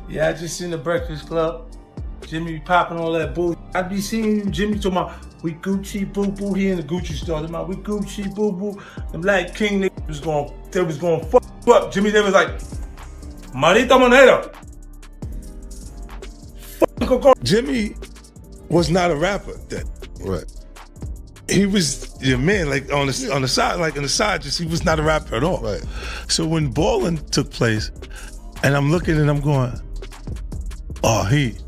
Yeah, I just seen the Breakfast Club. Jimmy popping all that bull. I be seeing Jimmy talking about, we Gucci boo boo. He in the Gucci store. Talking about, we Gucci boo boo. The Black King niggas was going fuck up. Jimmy, they was like, Marita Monero. Jimmy was not a rapper then. Right. He was your man, like on the side, like on the side, just he was not a rapper at all. Right. So when Ballin' took place, and I'm looking and I'm going, oh, he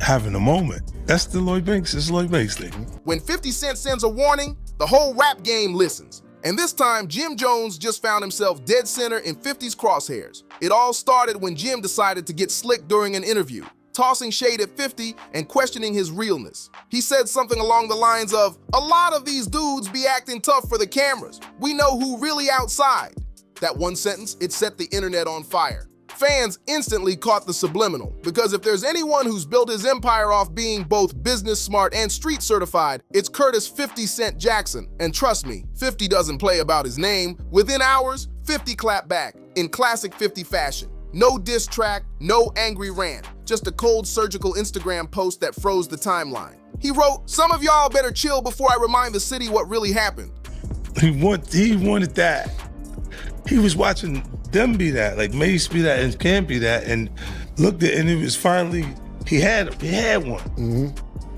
having a moment. That's the Lloyd Banks. It's Lloyd Banks thing. When 50 Cent sends a warning, the whole rap game listens. And this time, Jim Jones just found himself dead center in 50's crosshairs. It all started when Jim decided to get slick during an interview, tossing shade at 50 and questioning his realness. He said something along the lines of, a lot of these dudes be acting tough for the cameras. We know who really outside. That one sentence, it set the internet on fire. Fans instantly caught the subliminal, because if there's anyone who's built his empire off being both business smart and street certified, it's Curtis 50 Cent Jackson. And trust me, 50 doesn't play about his name. Within hours, 50 clapped back, in classic 50 fashion. No diss track, no angry rant, just a cold surgical Instagram post that froze the timeline. He wrote, some of y'all better chill before I remind the city what really happened. He wanted that. He was watching them be that, like Mace be that and Cam be that, and looked at, and it was finally, he had one. Mm-hmm.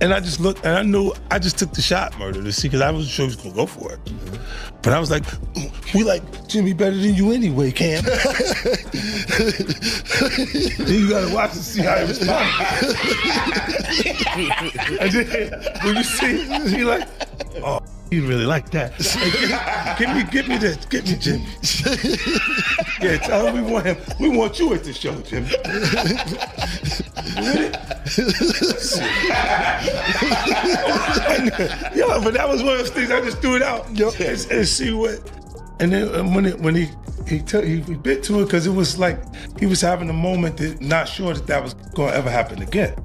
And I just looked, and I knew, I just took the shot, Murder, to see, because I wasn't sure he was gonna go for it. Mm-hmm. But I was like, we like Jimmy better than you anyway, Cam. Then you gotta watch and see how he responds. And then when you see, he like, oh, he really like that. Hey, give me this, give me Jimmy. Yeah, tell him we want him. We want you at the show, Jimmy. Yeah, but that was one of those things I just threw it out and see what. And then when he bit to it, because it was like he was having a moment that not sure that was going to ever happen again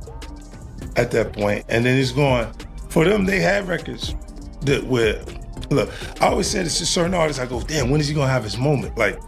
at that point. And then he's going, for them, they had records that where, look, I always said it's a certain artist, I go, damn, when is he going to have his moment? Like,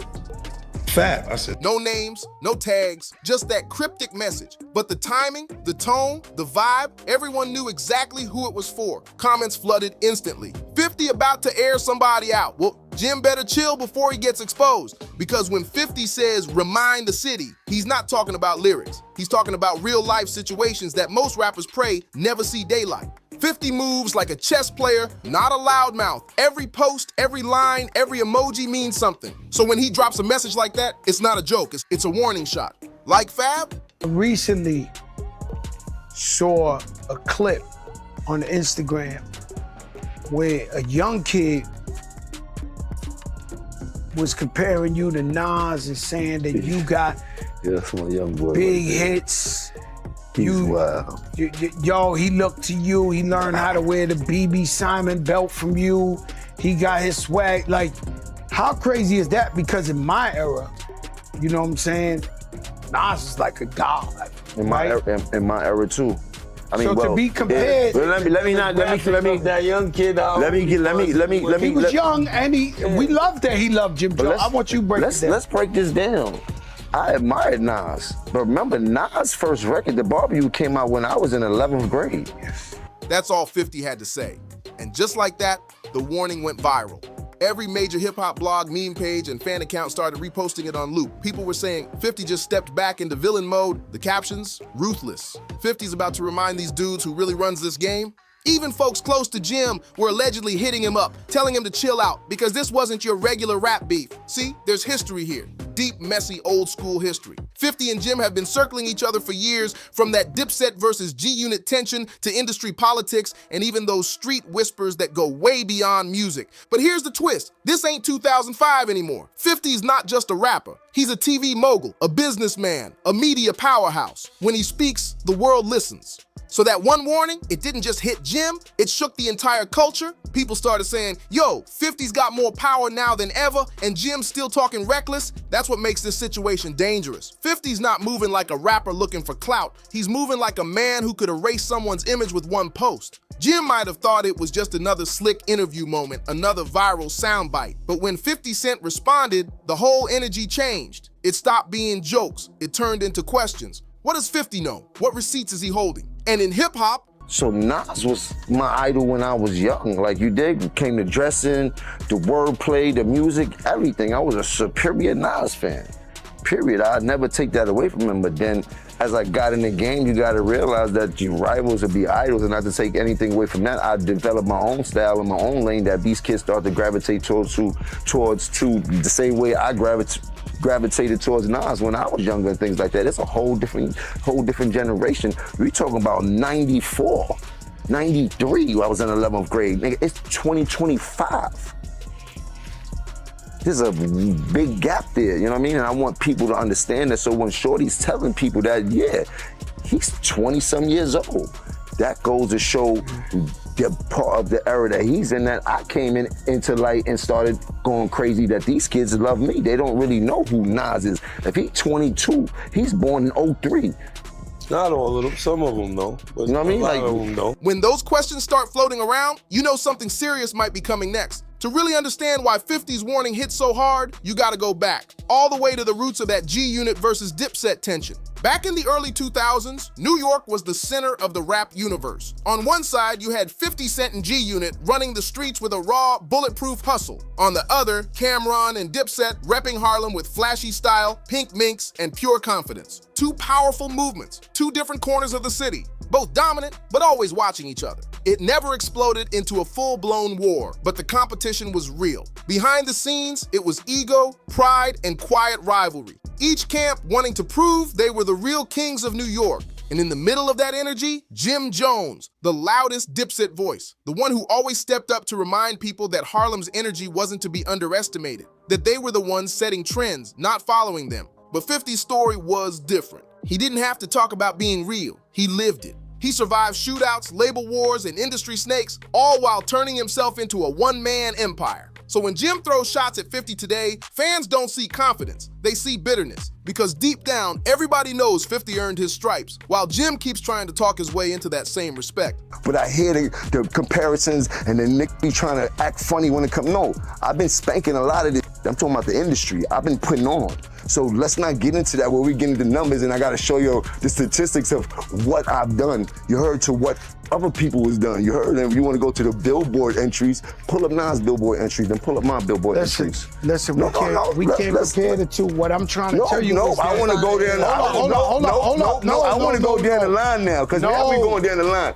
Fab, I said. No names, no tags, just that cryptic message. But the timing, the tone, the vibe, everyone knew exactly who it was for. Comments flooded instantly. 50 about to air somebody out. Well, Jim better chill before he gets exposed. Because when 50 says, remind the city, he's not talking about lyrics. He's talking about real life situations that most rappers pray never see daylight. 50 moves like a chess player, not a loudmouth. Every post, every line, every emoji means something. So when he drops a message like that, it's not a joke, it's a warning shot. Like Fab? I recently saw a clip on Instagram where a young kid was comparing you to Nas and saying that you got that's my young boy big right hits. He's wild. Yo, he looked to you. He learned how to wear the BB Simon belt from you. He got his swag. Like, how crazy is that? Because in my era, you know what I'm saying? Nas is like a god. In my era too. I mean, so to be compared, let me that young kid out. He was young, and we loved that he loved Jim Jones. I want you to break it down. Let's break this down. I admired Nas, but remember Nas' first record, The Barbecue, came out when I was in 11th grade. That's all 50 had to say. And just like that, the warning went viral. Every major hip-hop blog, meme page, and fan account started reposting it on loop. People were saying 50 just stepped back into villain mode. The captions, ruthless. 50's about to remind these dudes who really runs this game. Even folks close to Jim were allegedly hitting him up, telling him to chill out because this wasn't your regular rap beef. See, there's history here. Deep, messy, old school history. 50 and Jim have been circling each other for years, from that Dipset versus G-Unit tension to industry politics and even those street whispers that go way beyond music. But here's the twist. This ain't 2005 anymore. 50's not just a rapper. He's a TV mogul, a businessman, a media powerhouse. When he speaks, the world listens. So that one warning, it didn't just hit Jim, it shook the entire culture. People started saying, yo, 50's got more power now than ever, and Jim's still talking reckless. That's what makes this situation dangerous. 50's not moving like a rapper looking for clout. He's moving like a man who could erase someone's image with one post. Jim might have thought it was just another slick interview moment, another viral soundbite. But when 50 Cent responded, the whole energy changed. It stopped being jokes. It turned into questions. What does 50 know? What receipts is he holding? And in hip hop, So Nas was my idol when I was young. Like you did, came to dressing, the wordplay, the music, everything. I was a superior Nas fan, period. I'd never take that away from him. But then as I got in the game, you gotta realize that your rivals would be idols, and not to take anything away from that, I developed my own style and my own lane that these kids start to gravitate towards the same way I gravitated towards Nas when I was younger and things like that. It's a whole different generation. We talking about 94, 93, I was in 11th grade. Nigga, it's 2025. There's a big gap there, you know what I mean? And I want people to understand that, so when Shorty's telling people that, yeah, he's 20-some years old, that goes to show the part of the era that he's in, that I came into light and started going crazy, that these kids love me. They don't really know who Nas is. If he's 22, he's born in 03. Not all of them. Some of them know. But You know what I mean? A lot Like- of them know. when those questions start floating around, you know something serious might be coming next. To really understand why 50's warning hit so hard, you gotta go back, all the way to the roots of that G-Unit versus Dipset tension. Back in the early 2000s, New York was the center of the rap universe. On one side, you had 50 Cent and G-Unit running the streets with a raw, bulletproof hustle. On the other, Cameron and Dipset repping Harlem with flashy style, pink minks, and pure confidence. Two powerful movements, two different corners of the city, both dominant, but always watching each other. It never exploded into a full-blown war, but the competition was real. Behind the scenes, it was ego, pride, and quiet rivalry. Each camp wanting to prove they were the real kings of New York. And in the middle of that energy, Jim Jones, the loudest Dipset voice, the one who always stepped up to remind people that Harlem's energy wasn't to be underestimated, that they were the ones setting trends, not following them. But 50's story was different. He didn't have to talk about being real, he lived it. He survived shootouts, label wars, and industry snakes, all while turning himself into a one-man empire. So when Jim throws shots at 50 today, fans don't see confidence, they see bitterness. Because deep down, everybody knows 50 earned his stripes, while Jim keeps trying to talk his way into that same respect. But I hear the comparisons and then Nick be trying to act funny when it comes. No, I've been spanking a lot of this. I'm talking about the industry. I've been putting on. So let's not get into that where we get into numbers and I gotta show you the statistics of what I've done. You heard to what other people was done. You heard them. You wanna go to the Billboard entries, pull up Nas Billboard entries, then pull up my Billboard entries. Listen, No, we can't, no, we no, can't let's- compare the two. What I'm trying to tell you is I that- want to go there. Hold on. I want to go down the line now, because now we going down the line.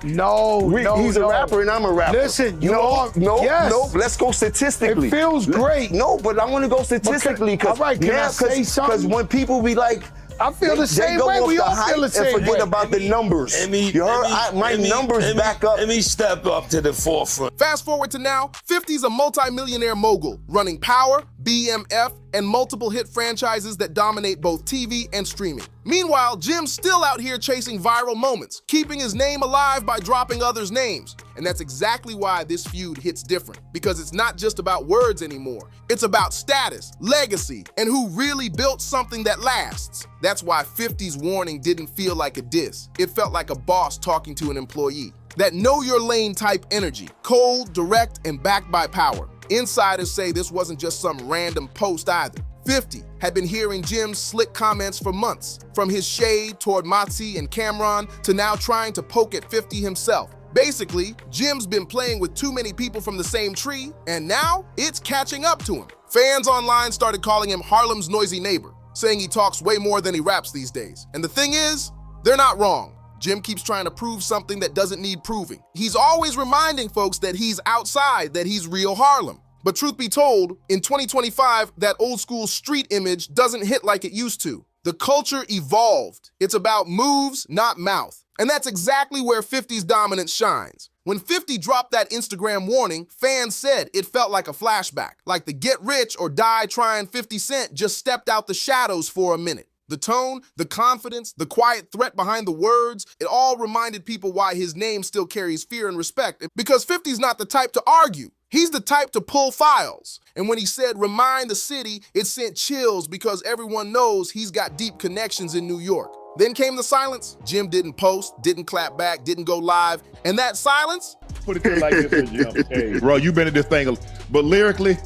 He's a rapper and I'm a rapper. Listen, you are. No, Yes. no. Let's go statistically. It feels great. No, but I want to go statistically All right, can I say something? Because when people be like, I feel the same go way. off We the all hype feel the same and forget way. about the numbers. You heard? My numbers back up. Let me step up to the forefront. Fast forward to now, 50's a multi-millionaire mogul, running Power, BMF, and multiple hit franchises that dominate both TV and streaming. Meanwhile, Jim's still out here chasing viral moments, keeping his name alive by dropping others' names. And that's exactly why this feud hits different, because it's not just about words anymore. It's about status, legacy, and who really built something that lasts. That's why 50's warning didn't feel like a diss. It felt like a boss talking to an employee. That know your lane type energy, cold, direct, and backed by power. Insiders say this wasn't just some random post either. 50 had been hearing Jim's slick comments for months, from his shade toward Matzi and Cameron to now trying to poke at 50 himself. Basically, Jim's been playing with too many people from the same tree, and now it's catching up to him. Fans online started calling him Harlem's noisy neighbor, saying he talks way more than he raps these days. And the thing is, they're not wrong. Jim keeps trying to prove something that doesn't need proving. He's always reminding folks that he's outside, that he's real Harlem. But truth be told, in 2025, that old school street image doesn't hit like it used to. The culture evolved. It's about moves, not mouth. And that's exactly where 50's dominance shines. When 50 dropped that Instagram warning, fans said it felt like a flashback, like the get rich or die trying 50 Cent just stepped out the shadows for a minute. The tone, the confidence, the quiet threat behind the words, it all reminded people why his name still carries fear and respect. Because 50's not the type to argue. He's the type to pull files. And when he said remind the city, it sent chills because everyone knows he's got deep connections in New York. Then came the silence. Jim didn't post, didn't clap back, didn't go live. And that silence? Put it to you like this, Jim. Hey, bro, you been at this thing, but lyrically,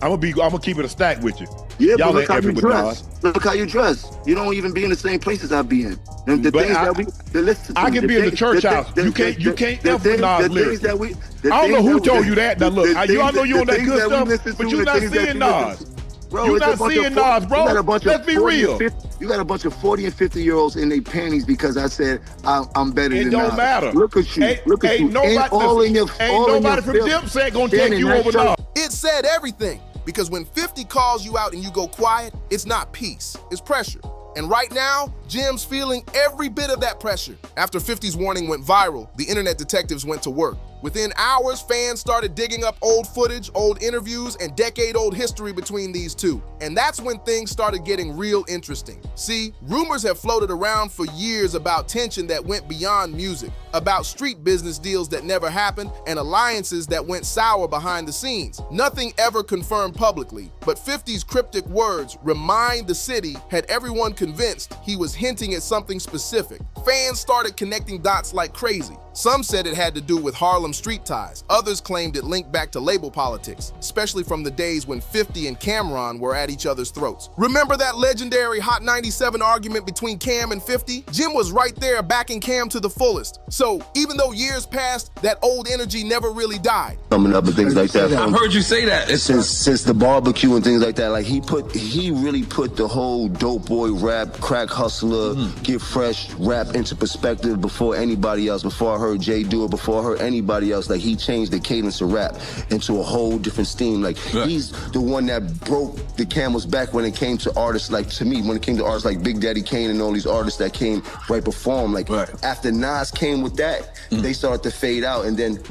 I'm gonna keep it a stack with you. Yeah, but Y'all look ain't how ever you with dress. Nas. Look how you dress. You don't even be in the same places I be in. And the But things I- that we, the listen to I me, can the be in the things- church the- house. the- You can't the- F the with things- Nas the things lyrically. that we- the I don't know things who that we- told you that. Now look, the I know you things- on that the good things that we stuff, listen to but you're and the not things that seeing you listen Nas. to. Bro, You're it's a not bunch seeing of 40 Nas, bro. You got a bunch of Let's be 40 and real. 50 You got a bunch of 40 and 50-year-olds in their panties because I said I'm better It than don't Nas. matter. Look at you. Look at you. Nobody, all in your, ain't all in nobody your from filth. Dipset gonna Standing take you that over shirt. Nas. It said everything, because when 50 calls you out and you go quiet, it's not peace, it's pressure. And right now, Jim's feeling every bit of that pressure. After 50's warning went viral, the internet detectives went to work. Within hours, fans started digging up old footage, old interviews, and decade-old history between these two. And that's when things started getting real interesting. See, rumors have floated around for years about tension that went beyond music, about street business deals that never happened, and alliances that went sour behind the scenes. Nothing ever confirmed publicly, but 50's cryptic words, "remind the city," had everyone convinced he was hinting at something specific. Fans started connecting dots like crazy. Some said it had to do with Harlem street ties. Others claimed it linked back to label politics, especially from the days when 50 and Cameron were at each other's throats. Remember that legendary Hot 97 argument between Cam and 50? Jim was right there backing Cam to the fullest. So even though years passed, that old energy never really died. Coming up and things like that. I've heard you say that. Since the barbecue and things like that, like he really put the whole dope boy rap, crack hustler, get fresh rap into perspective before anybody else. Before I heard Jay do it, before I heard anybody else, like he changed the cadence of rap into a whole different steam. Like he's the one that broke the camel's back when it came to artists, like to me, when it came to artists like Big Daddy Kane and all these artists that came right before him. Like after Nas came with that, they started to fade out, and then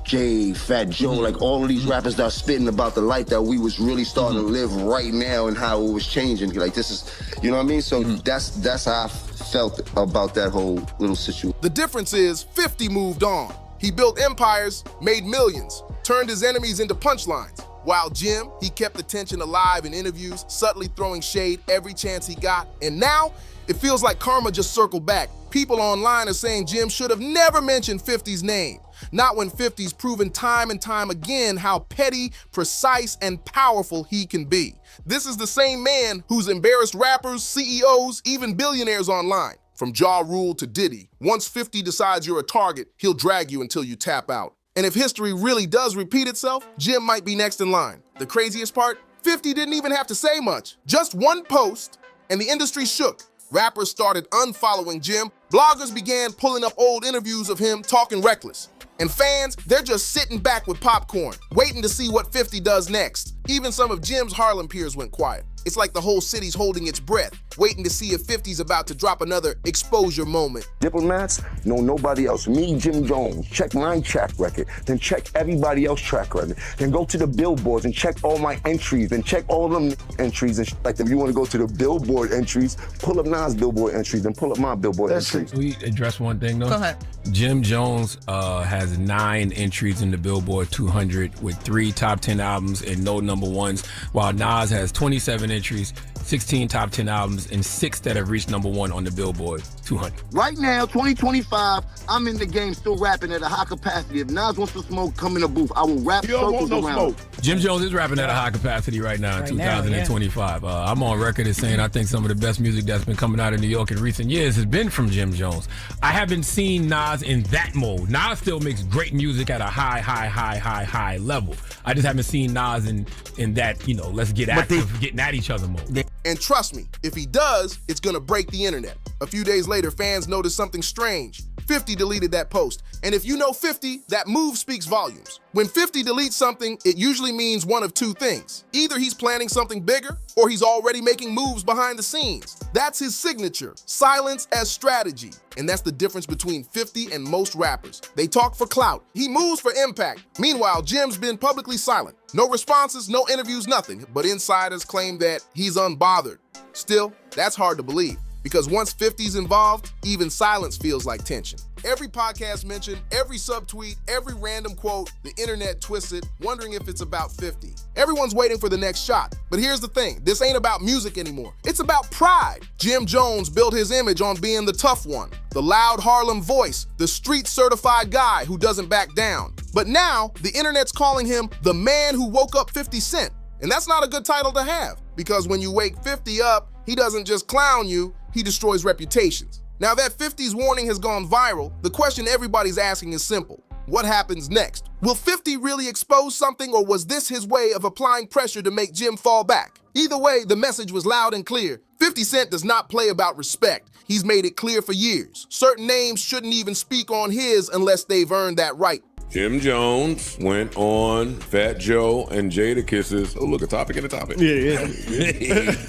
Jay, Fat Joe, like all of these rappers that are spitting about the life that we was really starting to live right now and how it was changing. Like this is, you know what I mean? So that's how I felt about that whole little situation. The difference is 50 moved on. He built empires, made millions, turned his enemies into punchlines. While Jim, he kept the tension alive in interviews, subtly throwing shade every chance he got. And now, it feels like karma just circled back. People online are saying Jim should have never mentioned 50's name. Not when 50's proven time and time again how petty, precise, and powerful he can be. This is the same man who's embarrassed rappers, CEOs, even billionaires online. From Ja Rule to Diddy, once 50 decides you're a target, he'll drag you until you tap out. And if history really does repeat itself, Jim might be next in line. The craziest part? 50 didn't even have to say much. Just one post, and the industry shook. Rappers started unfollowing Jim. Bloggers began pulling up old interviews of him talking reckless. And fans, they're just sitting back with popcorn, waiting to see what 50 does next. Even some of Jim's Harlem peers went quiet. It's like the whole city's holding its breath, waiting to see if 50's about to drop another exposure moment. Diplomats know nobody else. Me, Jim Jones, check my track record, then check everybody else's track record. Then go to the billboards and check all my entries, then check all them entries and like them. You want to go to the Billboard entries, pull up Nas Billboard entries, then pull up my Billboard entries. We address one thing though. Go ahead. Jim Jones has 9 entries in the Billboard 200 with 3 top 10 albums and no number ones, while Nas has 27 entries, 16 top 10 albums, and 6 that have reached number 1 on the Billboard 200. Right now, 2025, I'm in the game still rapping at a high capacity. If Nas wants to smoke, come in the booth. I will rap You don't want circles no around. smoke. Jim Jones is rapping at a high capacity right now in Right now, 2025. I'm on record as saying I think some of the best music that's been coming out of New York in recent years has been from Jim Jones. I haven't seen Nas in that mode. Nas still makes great music at a high level. I just haven't seen Nas in that, let's get active, getting at each other mode. And trust me, if he does, it's gonna break the internet. A few days later, fans noticed something strange. 50 deleted that post. And if you know 50, that move speaks volumes. When 50 deletes something, it usually means one of 2 things. Either he's planning something bigger, or he's already making moves behind the scenes. That's his signature, silence as strategy. And that's the difference between 50 and most rappers. They talk for clout. He moves for impact. Meanwhile, Jim's been publicly silent. No responses, no interviews, nothing. But insiders claim that he's unbothered. Still, that's hard to believe. Because once 50's involved, even silence feels like tension. Every podcast mentioned, every subtweet, every random quote, the internet twists it, wondering if it's about 50. Everyone's waiting for the next shot. But here's the thing, this ain't about music anymore. It's about pride. Jim Jones built his image on being the tough one, the loud Harlem voice, the street certified guy who doesn't back down. But now, the internet's calling him the man who woke up 50 Cent. And that's not a good title to have, because when you wake 50 up, he doesn't just clown you, he destroys reputations. Now that 50's warning has gone viral, the question everybody's asking is simple. What happens next? Will 50 really expose something, or was this his way of applying pressure to make Jim fall back? Either way, the message was loud and clear. 50 Cent does not play about respect. He's made it clear for years. Certain names shouldn't even speak on his unless they've earned that right. Jim Jones went on Fat Joe and Jadakiss's. Oh, look, a topic in a topic. Yeah.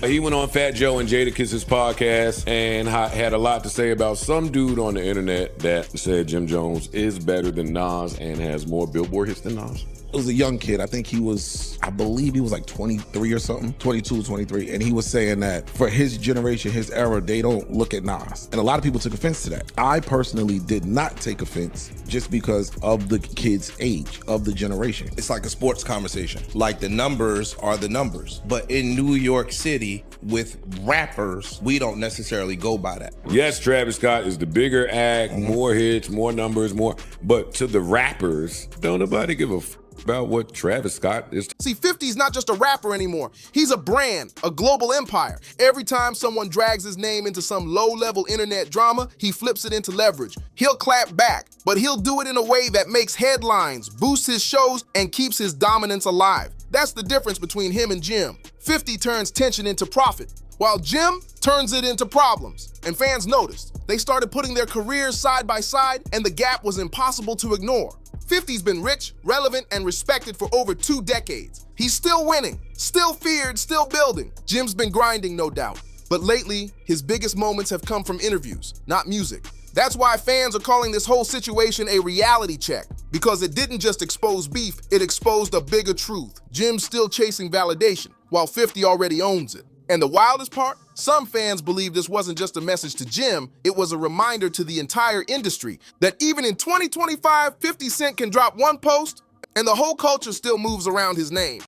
He went on Fat Joe and Jadakiss's podcast and had a lot to say about some dude on the internet that said Jim Jones is better than Nas and has more Billboard hits than Nas. It was a young kid. I believe he was like 23 or something, 22, 23. And he was saying that for his generation, his era, they don't look at Nas. And a lot of people took offense to that. I personally did not take offense just because of the kid's age, of the generation. It's like a sports conversation. Like the numbers are the numbers. But in New York City, with rappers, we don't necessarily go by that. Yes, Travis Scott is the bigger act, more hits, more numbers, more. But to the rappers, don't nobody give a about what Travis Scott is. See, 50's not just a rapper anymore. He's a brand, a global empire. Every time someone drags his name into some low-level internet drama, he flips it into leverage. He'll clap back, but he'll do it in a way that makes headlines, boosts his shows, and keeps his dominance alive. That's the difference between him and Jim. 50 turns tension into profit, while Jim turns it into problems. And fans noticed. They started putting their careers side by side, and the gap was impossible to ignore. 50's been rich, relevant, and respected for over 2 decades. He's still winning, still feared, still building. Jim's been grinding, no doubt. But lately, his biggest moments have come from interviews, not music. That's why fans are calling this whole situation a reality check, because it didn't just expose beef, it exposed a bigger truth. Jim's still chasing validation, while 50 already owns it. And the wildest part? Some fans believe this wasn't just a message to Jim, it was a reminder to the entire industry that even in 2025, 50 Cent can drop one post and the whole culture still moves around his name.